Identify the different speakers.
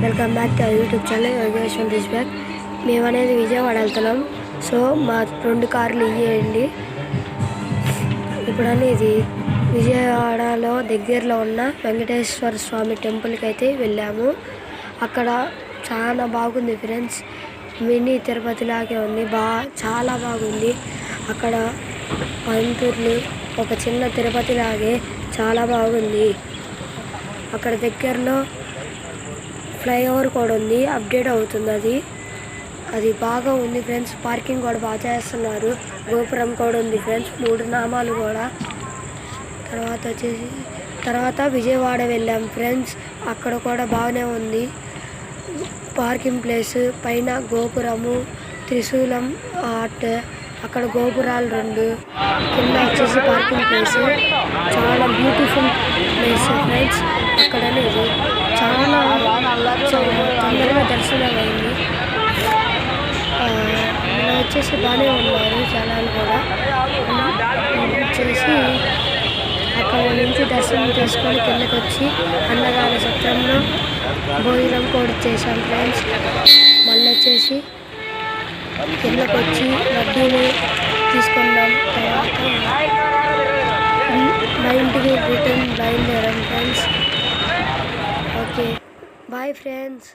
Speaker 1: Welcome back to YouTube channel Yogeshwar this back. మేము అనేది విజయవాడ వెళ్తున్నాం. సో మా 2 కార్లు ఇవ్వండి. ఇప్పుడు అనేది విజయవాడలో దగ్గరలో ఉన్న వెంకటేశ్వర స్వామి టెంపుల్కి అయితే వెళ్ళాము. అక్కడ చాలా బాగుంది ఫ్రెండ్స్. మినీ తిరుపతి లాగే ఉంది. చాలా బాగుంది. అక్కడ పంతుర్లు ఒక చిన్న తిరుపతి లాగే చాలా బాగుంది. అక్కడ దగ్గరలో ఫ్లైఓవర్ కూడా ఉంది. అప్డేట్ అవుతుంది. అది బాగా ఉంది ఫ్రెండ్స్. పార్కింగ్ కూడా బాగా చేస్తున్నారు. గోపురం కూడా ఉంది ఫ్రెండ్స్. 3 నామాలు కూడా. తర్వాత విజయవాడ వెళ్ళాం ఫ్రెండ్స్. అక్కడ కూడా బాగానే ఉంది. పార్కింగ్ ప్లేస్ పైన గోపురము, త్రిశూలం ఆర్ట్, అక్కడ గోపురాలు 2, కింద వచ్చేసి పార్కింగ్ ప్లేస్. చాలా బ్యూటిఫుల్ ప్లేస్ ఫ్రెండ్స్. అక్కడ అనేది చాలా తొందరగా దర్శనం అయింది. వచ్చేసి బాగానే ఉన్నారు జనాలు కూడా. వచ్చేసి అక్కడ నుంచి దర్శనం చేసుకొని కిందకి వచ్చి అన్నదాన సత్రంలో భోజనం కూడా చేశాం ఫ్రెండ్స్. మళ్ళీ వచ్చేసి కిందకి వచ్చి లడ్డూని తీసుకున్నాం. తర్వాత మా ఇంటికి రిటర్న్ బయలుదేరాం ఫ్రెండ్స్. Okay bye friends.